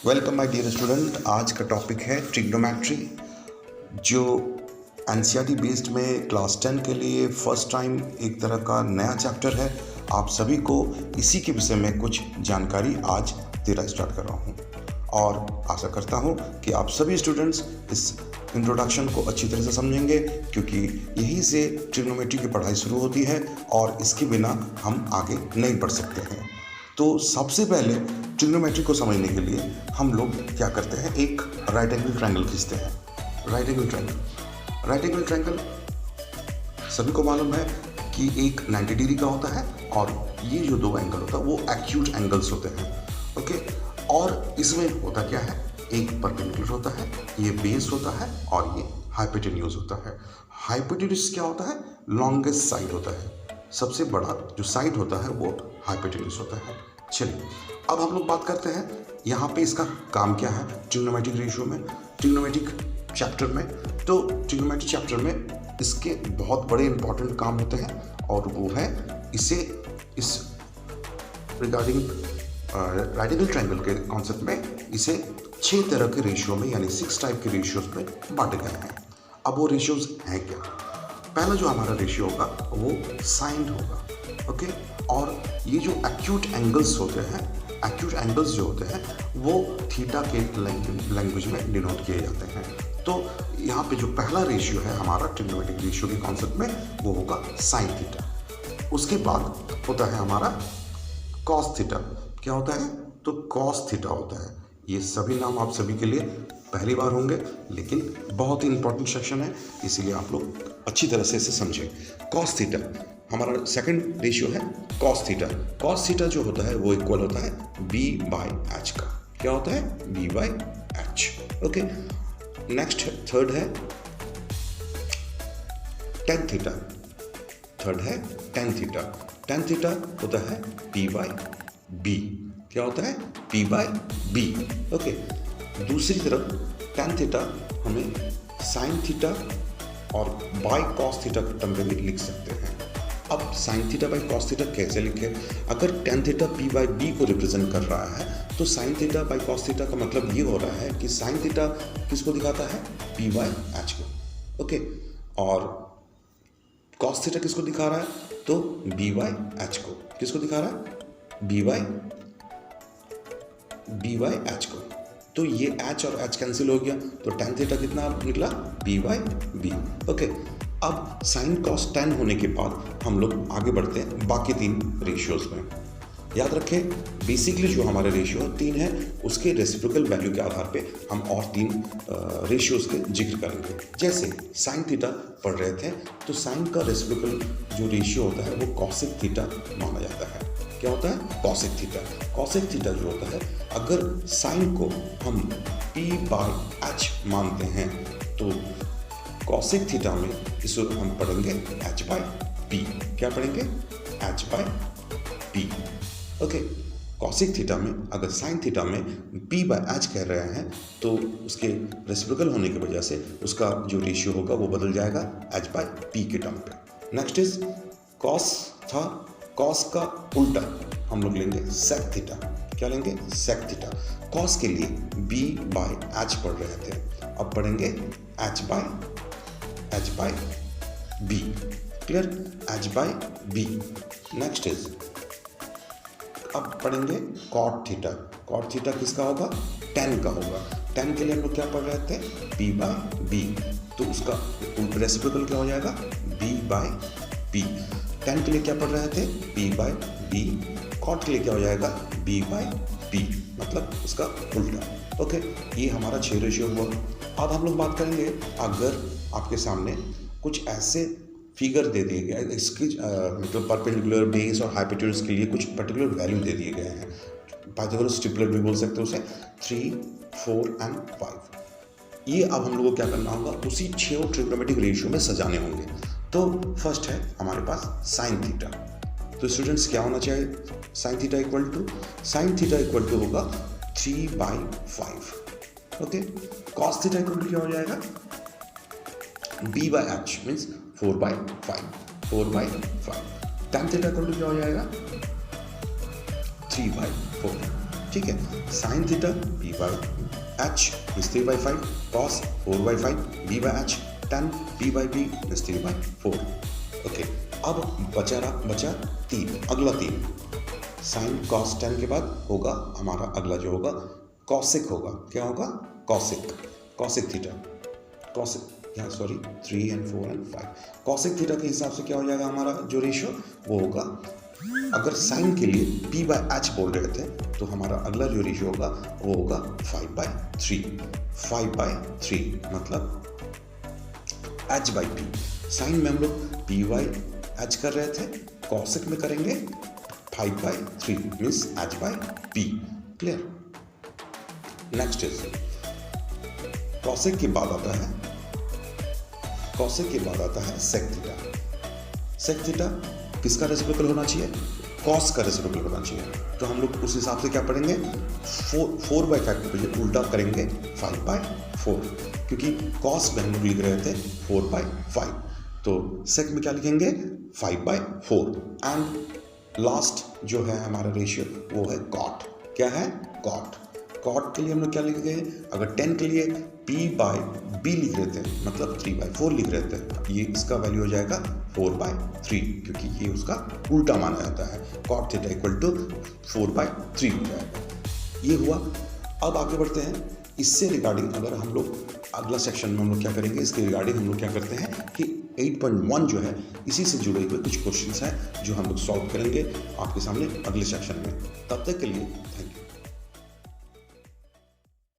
Welcome my dear student. आज का topic है ट्रिग्नोमेट्री, जो एनसीईआरटी बेस्ड में क्लास 10 के लिए फर्स्ट टाइम एक तरह का नया चैप्टर है। आप सभी को इसी के विषय में कुछ जानकारी आज देना स्टार्ट कर रहा हूँ और आशा करता हूँ कि आप सभी स्टूडेंट्स इस इंट्रोडक्शन को अच्छी तरह से समझेंगे, क्योंकि यहीं से ट्रिग्नोमेट्री की पढ़ाई शुरू होती है और इसके बिना हम आगे नहीं बढ़ सकते हैं। तो सबसे पहले ट्रिग्नोमेट्री को समझने के लिए हम लोग क्या करते हैं, एक राइट एंगल ट्रायंगल खींचते हैं। राइट एंगल ट्रायंगल सभी को मालूम है कि एक 90 डिग्री का होता है और ये जो दो एंगल होता है वो एक्यूट एंगल्स होते हैं। ओके, और इसमें होता क्या है, एक परपेंडिकुलर होता है, ये बेस होता है और ये हाइपोटेन्यूज होता है। हाइपोटेन्यूज क्या होता है, लॉन्गेस्ट साइड होता है, सबसे बड़ा जो साइड होता है वो हाइपोटेन्यूज होता है। चलिए अब हम लोग बात करते हैं यहाँ पे इसका काम क्या है ट्रिग्नोमेट्रिक रेशियो में, ट्रिग्नोमेट्रिक चैप्टर में। तो ट्रिग्नोमेट्रिक चैप्टर में इसके बहुत बड़े इंपॉर्टेंट काम होते हैं और वो है इसे इस रिगार्डिंग राइट एंगल ट्रायंगल के कॉन्सेप्ट में इसे 6 तरह के रेशियो में यानी 6 टाइप के रेशियोज में बांटे गए हैं। अब वो रेशियोज हैं क्या? पहला जो हमारा रेशियो होगा वो साइंड होगा। ओके, और ये जो एक्यूट एंगल्स होते हैं, एक्यूट एंगल्स जो होते हैं वो थीटा के लैंग्वेज में डिनोट किए जाते हैं। तो यहाँ पे जो पहला रेशियो है हमारा ट्रिग्नोमेट्रिक रेशियो के कॉन्सेप्ट में वो होगा साइन थीटा। उसके बाद होता है हमारा कॉस थीटा। क्या होता है? तो कॉस थीटा होता है। ये सभी नाम आप सभी के लिए पहली बार होंगे, लेकिन बहुत ही इंपॉर्टेंट सेक्शन है, इसीलिए आप लोग अच्छी तरह से इसे समझें। कॉस थीटा हमारा सेकंड रेशियो है। कॉस थीटा, कॉस थीटा जो होता है वो इक्वल होता है बी बाई एच का। क्या होता है? B by H. Okay, next third है टेन थीटा। थर्ड है टेन थीटा। टेन थीटा होता है पी बाई बी। क्या होता है? P by B. ओके, दूसरी तरफ टेन थीटा हमें साइन थीटा और बाई कॉस थीटा के टर्म में भी लिख सकते हैं। अब sine theta by cos theta कैसे लिखें? अगर tan theta P by B को रिप्रेजेंट कर रहा है तो sine theta by cos theta का मतलब ये हो रहा है कि साइन थीटा किसको दिखाता है? पी बाई एच को। ओके, और कॉस थीटा किसको दिखा रहा है? तो बी बाई एच को। किसको दिखा रहा है? बी बाई एच को। तो ये एच और एच कैंसिल हो गया, तो टेन थीटा कितना निकला? B by B. ओके, अब साइन कॉस टेन होने के बाद हम लोग आगे बढ़ते हैं बाकी 3 रेशियोज में। याद रखें, बेसिकली जो हमारे रेशियो 3 है उसके रेसिप्रोकल वैल्यू के आधार पे हम और 3 रेशियोज के जिक्र करेंगे। जैसे साइन थीटा पढ़ रहे थे तो साइन का रेसिप्रोकल जो रेशियो होता है वो कॉसेक थीटा माना जाता है। क्या होता है? Cosec theta. कॉसेक थीटा जो होता है, अगर साइन को हम पी बाई एच मानते हैं तो कॉसेक थीटा में इसको हम पढ़ेंगे एच बाई पी। क्या पढ़ेंगे? H by P. Okay, cosec theta में अगर साइन थीटा में पी बाई एच कह रहे हैं तो उसके रेसिप्रोकल होने की वजह से उसका जो रेशियो होगा वो बदल जाएगा एच बाई पी के टर्म पे। नेक्स्ट इज कॉस था, कॉस का उल्टा हम लोग लेंगे सेक थीटा। क्या लेंगे? Sec theta. कॉस के लिए बी बाई एच पढ़ रहे थे, अब पढ़ेंगे H by B. Clear? H by B. Next is अब पढ़ेंगे कॉट थीटा। कॉट थीटा किसका होगा? टेन का होगा। टेन के लिए हम लोग क्या पढ़ रहे थे? बी बाई बी, तो उसका रेसिप्रोकल क्या हो जाएगा? B by B. टेन के लिए क्या पढ़ रहे थे? B by B. कॉट के लिए क्या हो जाएगा? बी बाई बी, मतलब उसका उल्टा। ओके, ये हमारा 6 रेशियो हुआ। अब हम लोग बात करेंगे, अगर आपके सामने कुछ ऐसे फिगर दे दिए गए, इसकी मतलब परपेंडिकुलर, बेस और हाइपोटेन्यूज के लिए कुछ पर्टिकुलर वैल्यू दे दिए गए हैं, पाइथागोरस ट्रिपलेट भी बोल सकते हो उसे, 3, 4 एंड 5। ये अब हम लोगों को क्या करना होगा? उसी 6 ट्रिग्नोमेट्रिक रेशियो में सजाने होंगे। तो फर्स्ट है हमारे पास साइन थीटा। तो स्टूडेंट्स क्या होना चाहिए? साइन थीटा इक्वल टू होगा 3 by 5। Okay, cos theta equal to क्या हो जाएगा? B by H means 4 by 5। Tan theta equal to क्या हो जाएगा? 3 बाई 4। ठीक है। Sine theta B by H means 3/5, cos 4/5 B by H, tan B by B means 3/4। Okay, अब बचा 3, अगला 3 साइन कॉस टेन के बाद होगा हमारा अगला जो होगा कॉसिक होगा। क्या होगा? कॉसिक थीटा, कॉसिक या sorry 3 and 4 and 5 cosec theta के हिसाब से क्या हो जाएगा हमारा जो रेशियो वो होगा, अगर साइन के लिए p बाय एच बोल रहे थे तो हमारा अगला जो रेशियो होगा वो होगा 5/3 मतलब h बाई p। साइन में हम लोग p बाई एच कर रहे थे, कॉसिक में करेंगे 5/3 means h by p। Clear? Next is cosec के बाद आता है सेक थीटा। सेक थीटा किसका रेसिप्रोकल होना चाहिए? कॉस का रेसिप्रोकल होना चाहिए। तो हम लोग उस हिसाब से क्या पढ़ेंगे, 4/5 को उल्टा करेंगे 5/4, क्योंकि कॉस में हम लोग लिख रहे थे 4/5, तो सेक में क्या लिखेंगे 5/4। एंड लास्ट जो है हमारा रेशियो वो है कॉट। क्या है? कॉट के लिए हम लोग क्या लिख गए, अगर 10 के लिए p बाई b लिख रहे थे मतलब 3/4 लिख रहे थे, ये इसका वैल्यू हो जाएगा 4/3, क्योंकि ये उसका उल्टा माना जाता है। कॉट थीटा इक्वल टू 4/3 हो जाएगा। ये हुआ। अब आगे बढ़ते हैं इससे रिगार्डिंग, अगर हम लोग अगला सेक्शन में हम लोग क्या करेंगे, इसके रिगार्डिंग हम लोग क्या करते हैं कि 8.1 जो है इसी से जुड़े हुए कुछ क्वेश्चंस हैं जो हम लोग सॉल्व करेंगे आपके सामने अगले सेक्शन में। तब तक के लिए थैंक यू।